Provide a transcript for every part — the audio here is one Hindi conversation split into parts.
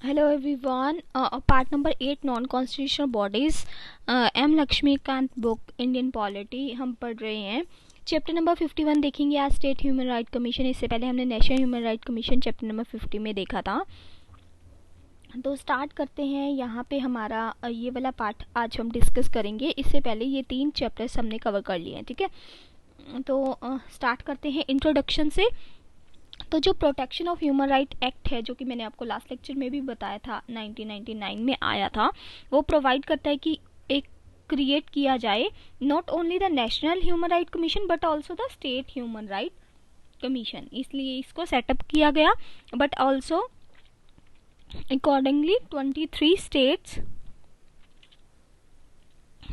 Hello everyone. Part number 8 non-constitutional bodies. M Laxmikanth book Indian polity हम पढ़ रहे हैं. चैप्टर नंबर 51 देखेंगे आज स्टेट ह्यूमन राइट कमीशन. इससे पहले हमने national human right commission chapter number 50 में देखा था. तो स्टार्ट करते हैं. यहाँ पे हमारा ये वाला पार्ट आज हम डिस्कस करेंगे. इससे पहले ये 3 चैप्टर्स हमने कवर कर लिए हैं. ठीक है, तो स्टार्ट करते हैं इंट्रोडक्शन से. तो जो protection of human right act है, जो कि मैंने आपको लास्ट लेक्चर में भी बताया था, 1999 में आया था, वो प्रोवाइड करता है कि एक क्रिएट किया जाए not only the national human right commission but also the state human right commission. इसलिए इसको सेटअप किया गया. बट ऑल्सो अकॉर्डिंगली 23 स्टेट्स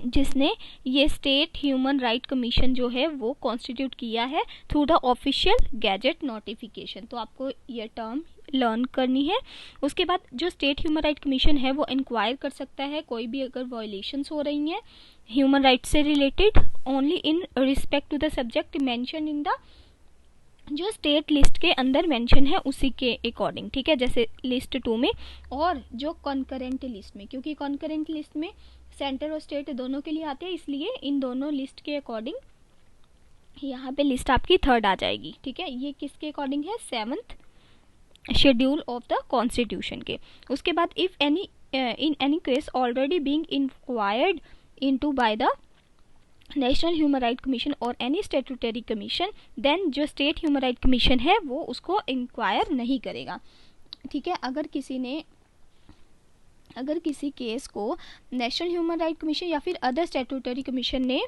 जिसने ये स्टेट ह्यूमन राइट कमीशन जो है वो कॉन्स्टिट्यूट किया है through the official gazette notification. तो आपको ये टर्म लर्न करनी है. उसके बाद जो स्टेट ह्यूमन राइट कमीशन है वो इंक्वायर कर सकता है कोई भी अगर वायलेशंस हो रही हैं ह्यूमन राइट से related only in respect to the subject mention in the जो स्टेट लिस्ट के अंदर मेंशन है उसी के अकॉर्डिंग. ठीक है, जैसे लिस्ट 2 में और जो कॉन्करेंट लिस्ट में, क्योंकि कॉन्करेंट लिस्ट में सेंटर और स्टेट दोनों के लिए आते हैं, इसलिए इन दोनों लिस्ट के अकॉर्डिंग यहाँ पे लिस्ट आपकी 3rd आ जाएगी. ठीक है, ये किसके अकॉर्डिंग है? 7th schedule of the constitution के. उसके बाद if any in any case already being inquired into by the national human right commission और एनी स्टेटूटरी कमीशन, देन जो स्टेट ह्यूमन राइट कमीशन है वो उसको इंक्वायर नहीं करेगा. ठीक है, अगर किसी केस को नेशनल ह्यूमन राइट कमीशन या फिर अदर स्टैट्यूटरी कमीशन ने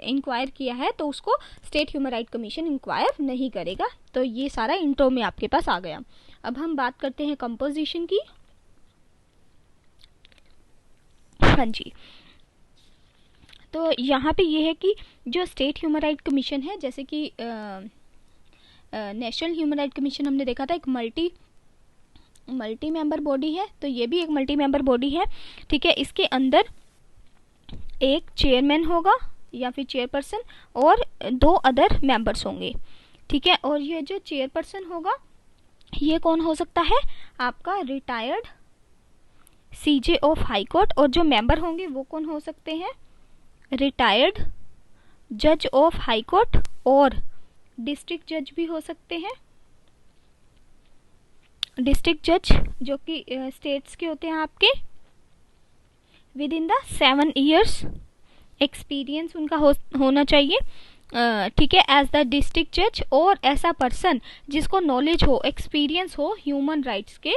इंक्वायर किया है तो उसको state human right commission inquire नहीं करेगा. तो ये सारा इंट्रो में आपके पास आ गया. अब हम बात करते हैं कंपोजिशन की. हाँ जी, तो यहाँ पे ये है कि जो स्टेट ह्यूमन राइट कमीशन है, जैसे कि नेशनल ह्यूमन राइट कमीशन हमने देखा था एक मल्टी मेंबर बॉडी है, तो ये भी एक मल्टी मेंबर बॉडी है. ठीक है, इसके अंदर एक चेयरमैन होगा या फिर चेयरपर्सन और 2 अदर मेंबर्स होंगे. ठीक है, और ये जो चेयरपर्सन होगा ये कौन हो सकता है? आपका retired CJ of high court. और जो मेंबर होंगे वो कौन हो सकते हैं? रिटायर्ड जज ऑफ हाई कोर्ट और डिस्ट्रिक्ट जज भी हो सकते हैं. डिस्ट्रिक्ट जज जो कि स्टेट्स के होते हैं आपके, with in the 7 years experience उनका होना चाहिए. ठीक है, एज द डिस्ट्रिक्ट जज, और ऐसा पर्सन जिसको नॉलेज हो, एक्सपीरियंस हो ह्यूमन राइट्स के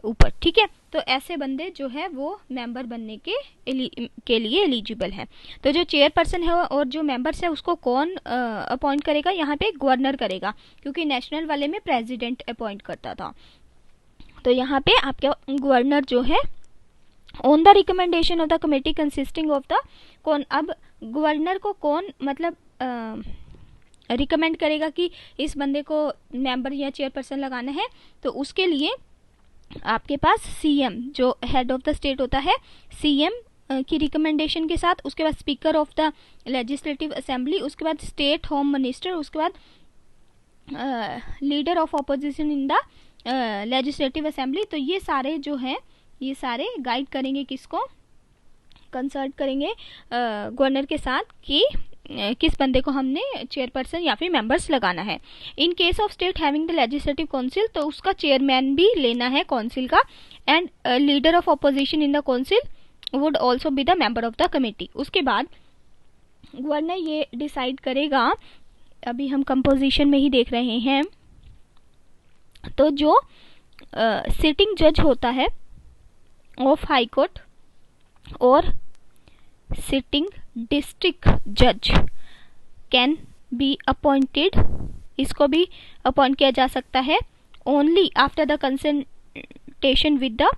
ऊपर. ठीक है, तो ऐसे बंदे जो है वो मेंबर बनने के लिए एलिजिबल है. तो जो चेयरपर्सन है और जो मेंबर्स है उसको कौन अपॉइंट करेगा? यहाँ पे गवर्नर करेगा, क्योंकि नेशनल वाले में प्रेसिडेंट अपॉइंट करता था. तो यहाँ पे आपका गवर्नर जो है on the recommendation of the committee consisting of the कौन. अब गवर्नर को कौन मतलब रिकमेंड करेगा कि इस बंदे को मेंबर या चेयरपर्सन लगाना है? तो उसके लिए आपके पास सीएम जो हेड ऑफ द स्टेट होता है, सीएम की रिकमेंडेशन के साथ, उसके बाद speaker of the legislative assembly, उसके बाद स्टेट होम मिनिस्टर, उसके बाद leader of opposition in the legislative assembly. तो ये सारे जो हैं ये सारे गाइड करेंगे किसको? कंसल्ट करेंगे गवर्नर के साथ कि किस बंदे को हमने चेयरपर्सन या फिर मेंबर्स लगाना है. In case of state having the legislative council, तो उसका चेयरमैन भी लेना है काउंसिल का. And leader of opposition in the council would also be the member of the committee. उसके बाद गवर्नर ये डिसाइड करेगा, अभी हम कंपोजिशन में ही देख रहे हैं, तो जो सिटिंग जज होता है ऑफ हाई कोर्ट और सिटिंग डिस्ट्रिक्ट जज कैन बी अपॉइंटेड, इसको भी अपॉइंट किया जा सकता है only after the consultation with the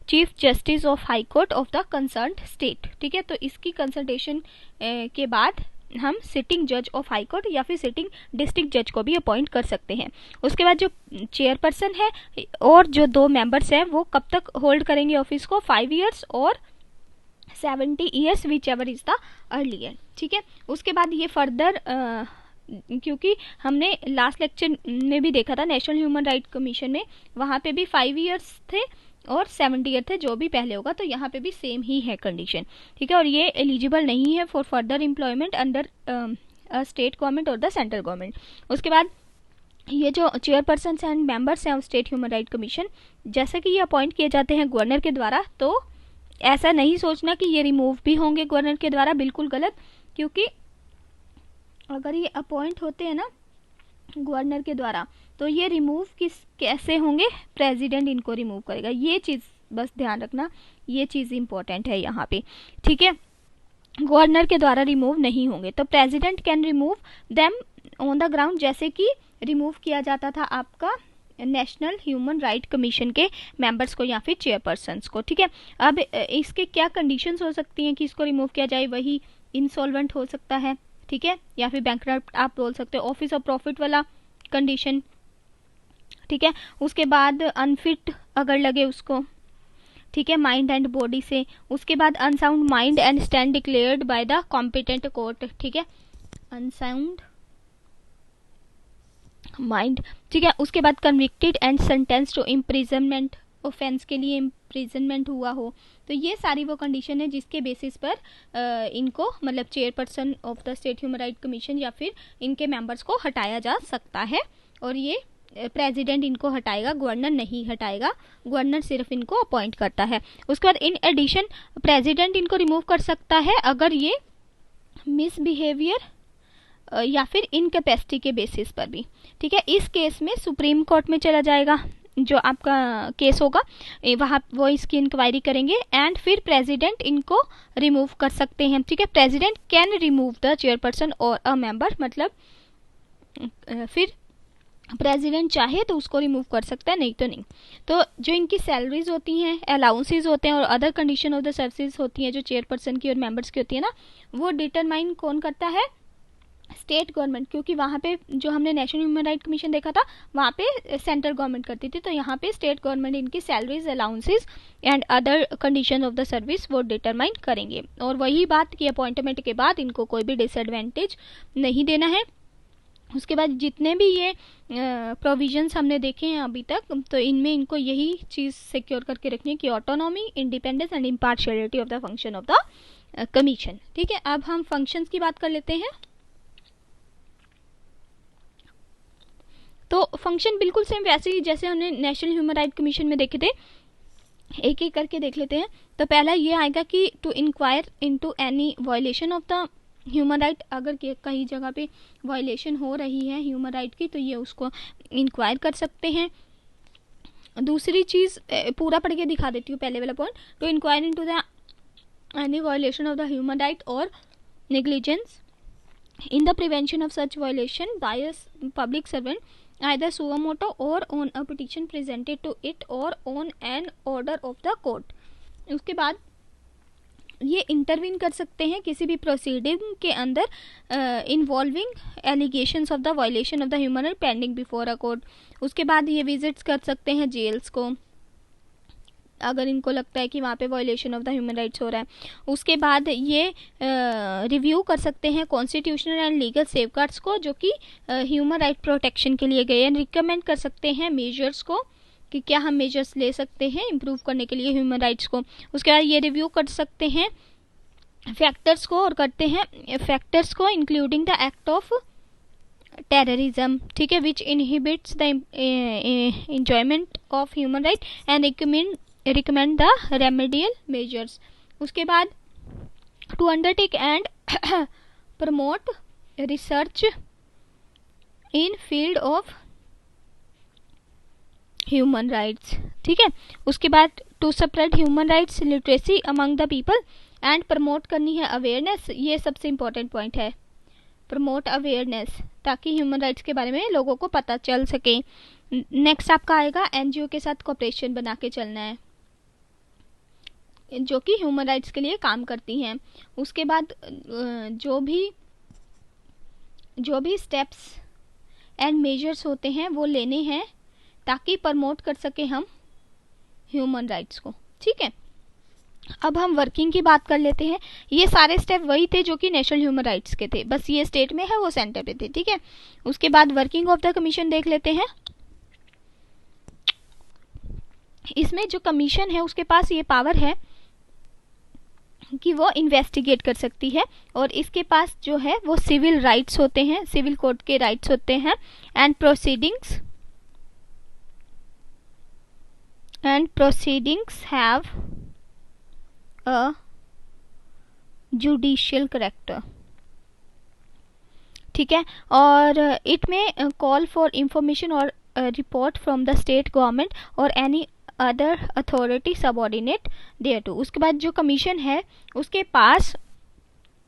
chief justice of high court of the concerned state. ठीक है, तो इसकी कंसल्टेशन के बाद हम सिटिंग जज ऑफ हाई कोर्ट या फिर सिटिंग डिस्ट्रिक्ट जज को भी अपॉइंट कर सकते हैं. उसके बाद जो चेयरपर्सन है और जो 2 मेंबर्स हैं वो कब तक होल्ड करेंगे ऑफिस को? 5 years और 70 years which ever is the earlier. ठीक है, उसके बाद ये फर्दर क्योंकि हमने लास्ट लेक्चर में भी देखा था नेशनल ह्यूमन राइट कमीशन में, वहाँ पे भी 5 ईयर्स थे और 70 ईयर थे, जो भी पहले होगा, तो यहाँ पे भी सेम ही है कंडीशन, ठीक है। और ये एलिजिबल नहीं है for further employment under state government और द सेंट्रल गवर्नमेंट। उसके बाद ये जो चेयरपर्सन एंड मेंबर्स हैं स्टेट ह्यूमन राइट कमीशन, जैसे कि ये अपॉइंट किए जाते हैं गवर्नर के द्वारा, तो ऐसा नहीं सोचना कि ये रिमूव भी होंगे गवर्नर के द्वारा, बिल्कुल गलत। क्योंकि अगर ये अपॉइंट होते हैं ना गवर्नर के द्वारा, तो ये रिमूव कैसे होंगे, प्रेसिडेंट इनको रिमूव करेगा। ये चीज़ बस ध्यान रखना, ये चीज़ इंपॉर्टेंट है यहाँ पे, ठीक है। गवर्नर के द्वारा रिमूव नहीं होंगे, तो president can remove them on the ground, जैसे कि रिमूव किया जाता था आपका नेशनल ह्यूमन राइट कमीशन के मेंबर्स को या फिर चेयरपर्सन्स को, ठीक है। अब इसके क्या कंडीशंस हो सकती हैं कि इसको रिमूव किया जाए, वही इंसॉल्वेंट हो सकता है, ठीक है, या फिर बैंकरप्ट आप बोल सकते हो, ऑफिस ऑफ प्रॉफिट वाला कंडीशन, ठीक है। उसके बाद अनफिट अगर लगे उसको, ठीक है, माइंड एंड बॉडी से। उसके बाद unsound mind and stand declared by the competent court, ठीक है, अनसाउंड माइंड, ठीक है। उसके बाद convicted and sentence to imprisonment, offence के लिए इम्प्रिजनमेंट हुआ हो, तो ये सारी वो कंडीशन है जिसके बेसिस पर इनको मतलब chairperson of the state human right commission या फिर इनके मेंबर्स को हटाया जा सकता है। और ये प्रेसिडेंट इनको हटाएगा, गवर्नर नहीं हटाएगा, गवर्नर सिर्फ इनको अपॉइंट करता है। उसके बाद इन एडिशन प्रेसिडेंट इनको रिमूव कर सकता है अगर ये मिसबिहेवियर या फिर इनकैपेसिटी के बेसिस पर भी, ठीक है। इस केस में सुप्रीम कोर्ट में चला जाएगा, जो आपका केस होगा वहाँ वो इसकी इंक्वायरी करेंगे एंड फिर प्रेसिडेंट इनको रिमूव कर सकते हैं, ठीक है। President can remove the chairperson और अ मेंबर, मतलब फिर प्रेसिडेंट चाहे तो उसको रिमूव कर सकता है, नहीं तो नहीं। तो जो इनकी सैलरीज होती हैं, अलाउंसेज होते हैं और other condition of the services होती हैं जो चेयरपर्सन की और मेंबर्स की होती है ना, वो डिटरमाइन कौन करता है, स्टेट गवर्नमेंट। क्योंकि वहाँ पे जो हमने नेशनल ह्यूमन राइट कमीशन देखा था वहाँ पे सेंट्रल गवर्नमेंट करती थी, तो यहाँ पे स्टेट गवर्नमेंट इनकी salaries, allowances and other condition of the service वो डिटरमाइन करेंगे। और वही बात कि अपॉइंटमेंट के बाद इनको कोई भी डिसएडवांटेज नहीं देना है। उसके बाद जितने भी ये प्रोविजंस हमने देखे हैं अभी तक, तो इनमें इनको यही चीज़ सिक्योर करके रखनी है कि autonomy, independence and impartiality of the function of the commission, ठीक है। अब हम फंक्शंस की बात कर लेते हैं। तो फंक्शन बिल्कुल सेम वैसे ही जैसे हमने नेशनल ह्यूमन राइट कमीशन में देखे थे, एक एक करके देख लेते हैं। तो पहला ये आएगा कि to inquire into any violation of the human right, अगर कहीं जगह पे वायलेशन हो रही है ह्यूमन राइट की तो ये उसको इंक्वायर कर सकते हैं। दूसरी चीज़ पूरा पढ़ के दिखा देती हूँ, पहले वाला point, to inquire into the any violation of the human right और negligence in the prevention of such violation by a public servant either suo motu or on a petition presented to it or on an order of the court। उसके बाद ये इंटरवीन कर सकते हैं किसी भी प्रोसीडिंग के अंदर involving allegations of the violation of the human right pending before a court. उसके बाद ये विजिट्स कर सकते हैं जेल्स को अगर इनको लगता है कि वहाँ पे violation of the human rights हो रहा है। उसके बाद ये रिव्यू कर सकते हैं कॉन्स्टिट्यूशनल एंड लीगल सेफगार्ड्स को जो कि ह्यूमन राइट प्रोटेक्शन के लिए गए हैं। रिकमेंड कर सकते हैं मेजर्स को कि क्या हम मेजर्स ले सकते हैं इम्प्रूव करने के लिए ह्यूमन राइट्स को। उसके बाद ये रिव्यू कर सकते हैं फैक्टर्स को और करते हैं फैक्टर्स को including the act of terrorism, ठीक है, which inhibits the enjoyment of human right and recommend the remedial measures। उसके बाद to undertake and promote research in field of human rights, ठीक है। उसके बाद to spread human rights literacy among the people and promote करनी है awareness, ये सबसे important point है, promote awareness, ताकि ह्यूमन राइट्स के बारे में लोगों को पता चल सके। नेक्स्ट आपका आएगा एनजीओ के साथ कोऑपरेशन बना के चलना है जो कि ह्यूमन राइट्स के लिए काम करती हैं। उसके बाद जो भी स्टेप्स एंड मेजर्स होते हैं वो लेने हैं ताकि प्रमोट कर सके हम ह्यूमन राइट्स को, ठीक है। अब हम वर्किंग की बात कर लेते हैं। ये सारे स्टेप वही थे जो कि नेशनल ह्यूमन राइट्स के थे, बस ये स्टेट में है वो सेंटर पे थे, ठीक है। उसके बाद वर्किंग ऑफ द कमीशन देख लेते हैं। इसमें जो कमीशन है उसके पास ये पावर है कि वो इन्वेस्टिगेट कर सकती है, और इसके पास जो है वो सिविल राइट्स होते हैं, सिविल कोर्ट के राइट्स होते हैं, and proceedings have a judicial character, ठीक है। और it may call for information और report from the state government और any other authority subordinate thereto. उसके बाद जो कमीशन है उसके पास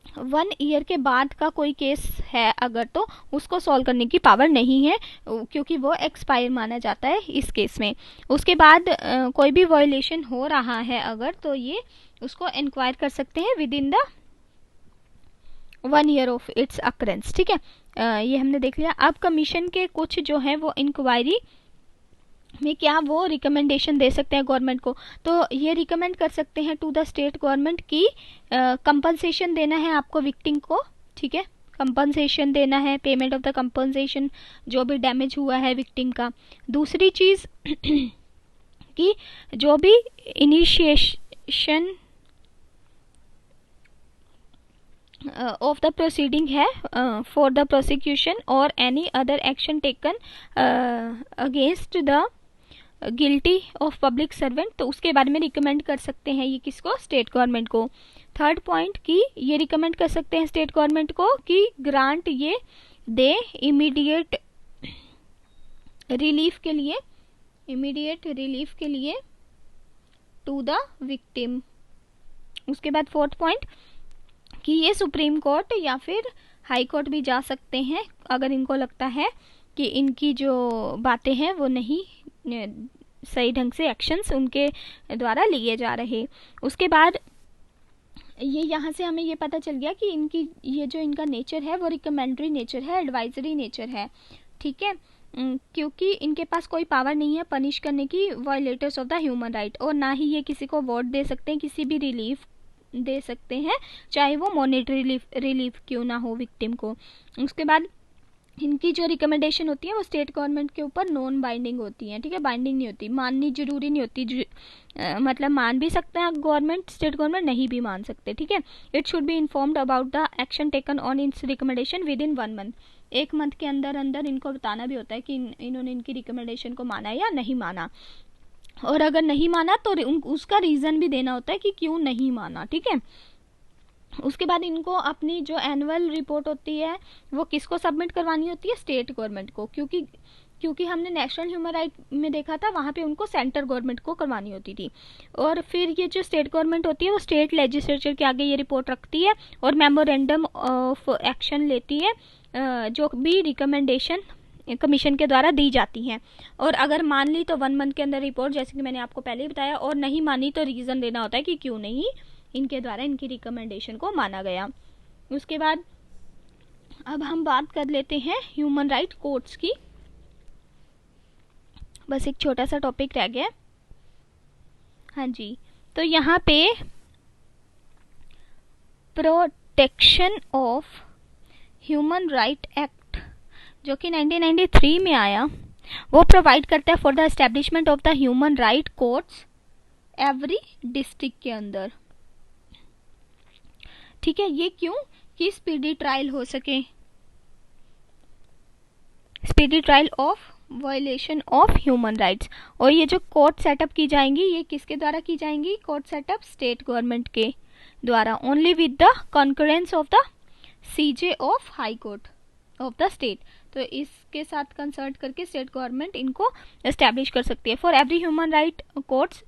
1 ईयर के बाद का कोई केस है अगर, तो उसको सॉल्व करने की पावर नहीं है, क्योंकि वो एक्सपायर माना जाता है इस केस में। उसके बाद कोई भी वायलेशन हो रहा है अगर, तो ये उसको इंक्वायर कर सकते हैं with in the 1 year of its occurrence, ठीक है। ये हमने देख लिया। अब कमीशन के कुछ जो है वो इंक्वायरी में क्या वो रिकमेंडेशन दे सकते हैं गवर्नमेंट को, तो ये रिकमेंड कर सकते हैं टू द स्टेट गवर्नमेंट की कंपनसेशन देना है आपको विक्टिम को, ठीक है। कंपनसेशन देना है, पेमेंट ऑफ द कंपनसेशन जो भी डैमेज हुआ है विक्टिम का। दूसरी चीज कि जो भी इनिशिएशन of the proceeding है for the prosecution or any other action taken against the guilty of public servant, तो उसके बारे में रिकमेंड कर सकते हैं ये किसको, स्टेट गवर्नमेंट को। थर्ड पॉइंट कि ये रिकमेंड कर सकते हैं स्टेट गवर्नमेंट को कि ग्रांट ये दे इमीडिएट रिलीफ के लिए टू द विक्टिम। उसके बाद फोर्थ पॉइंट कि ये सुप्रीम कोर्ट या फिर हाई कोर्ट भी जा सकते हैं अगर इनको लगता है कि इनकी जो बातें हैं वो नहीं सही ढंग से एक्शंस उनके द्वारा लिए जा रहे। उसके बाद ये यहाँ से हमें ये पता चल गया कि इनकी ये जो इनका नेचर है वो रिकमेंडरी नेचर है, एडवाइजरी नेचर है, ठीक है। क्योंकि इनके पास कोई पावर नहीं है पनिश करने की violators of the human right, और ना ही ये किसी को वोट दे सकते हैं, किसी भी रिलीफ दे सकते हैं, चाहे वो मॉनेटरी रिलीफ क्यों ना हो विक्टिम को। उसके बाद इनकी जो रिकमेंडेशन होती है वो स्टेट गवर्नमेंट के ऊपर नॉन बाइंडिंग होती है, ठीक है, बाइंडिंग नहीं होती, माननी जरूरी नहीं होती, मतलब मान भी सकते हैं गवर्नमेंट, स्टेट गवर्नमेंट नहीं भी मान सकते, ठीक है। It should be informed about the action taken on it's recommendation with in 1 month. 1 month के अंदर अंदर इनको बताना भी होता है कि इन्होंने इनकी रिकमेंडेशन को माना या नहीं माना, और अगर नहीं माना तो उसका रीज़न भी देना होता है कि क्यों नहीं माना, ठीक है। उसके बाद इनको अपनी जो एनुअल रिपोर्ट होती है वो किसको सबमिट करवानी होती है, स्टेट गवर्नमेंट को, क्योंकि हमने नेशनल ह्यूमन राइट में देखा था वहाँ पे उनको सेंटर गवर्नमेंट को करवानी होती थी। और फिर ये जो स्टेट गवर्नमेंट होती है वो स्टेट लेजिस्लेचर के आगे ये रिपोर्ट रखती है और मेमोरेंडम ऑफ एक्शन लेती है जो भी रिकमेंडेशन कमीशन के द्वारा दी जाती हैं। और अगर मान ली तो 1 मंथ के अंदर रिपोर्ट, जैसे कि मैंने आपको पहले ही बताया, और नहीं मानी तो रीज़न देना होता है कि क्यों नहीं इनके द्वारा इनकी रिकमेंडेशन को माना गया। उसके बाद अब हम बात कर लेते हैं ह्यूमन राइट कोर्ट्स की। बस एक छोटा सा टॉपिक रह गया, हाँ जी। तो यहाँ पे protection of human right act जो कि 1993 में आया, वो प्रोवाइड करता है for the establishment of the human right courts every district के अंदर, ठीक है। ये क्यों, कि स्पीडी ट्रायल हो सके, speedy trial of violation of human rights. और ये जो कोर्ट सेटअप की जाएंगी ये किसके द्वारा की जाएंगी, कोर्ट सेटअप स्टेट गवर्नमेंट के द्वारा, only with the concurrence of the CJ of high court of the state. तो इसके साथ कंसल्ट करके स्टेट गवर्नमेंट इनको एस्टेब्लिश कर सकती है। For every human right courts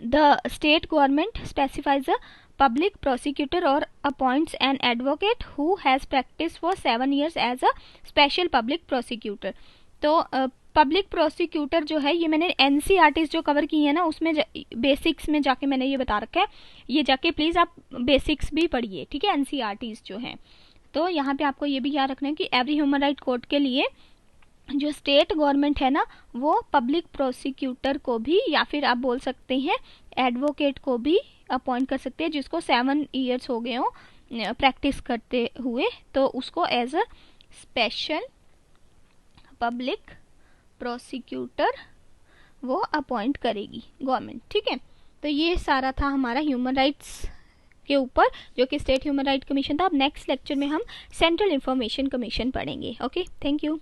the state government specifies a public prosecutor or appoints an advocate who has practiced for 7 years as a special public prosecutor। तो पब्लिक प्रोसिक्यूटर जो है ये मैंने NCERT जो कवर की है ना उसमें बेसिक्स में जाके मैंने ये बता रखा है, ये जाके प्लीज़ आप बेसिक्स भी पढ़िए, ठीक है, NCERT जो है। तो यहाँ पे आपको ये भी याद रखना है कि एवरी ह्यूमन राइट कोर्ट के लिए जो स्टेट गवर्नमेंट है ना, वो पब्लिक प्रोसिक्यूटर को भी, या फिर आप बोल सकते हैं एडवोकेट को भी अपॉइंट कर सकते हैं, जिसको 7 ईयर्स हो गए हो प्रैक्टिस करते हुए, तो उसको as a special public prosecutor वो अपॉइंट करेगी गवर्नमेंट। ठीक है, तो ये सारा था हमारा ह्यूमन राइट्स के ऊपर, जो कि स्टेट ह्यूमन राइट कमीशन था। अब नेक्स्ट लेक्चर में हम सेंट्रल इंफॉर्मेशन कमीशन पढ़ेंगे। Okay, thank you.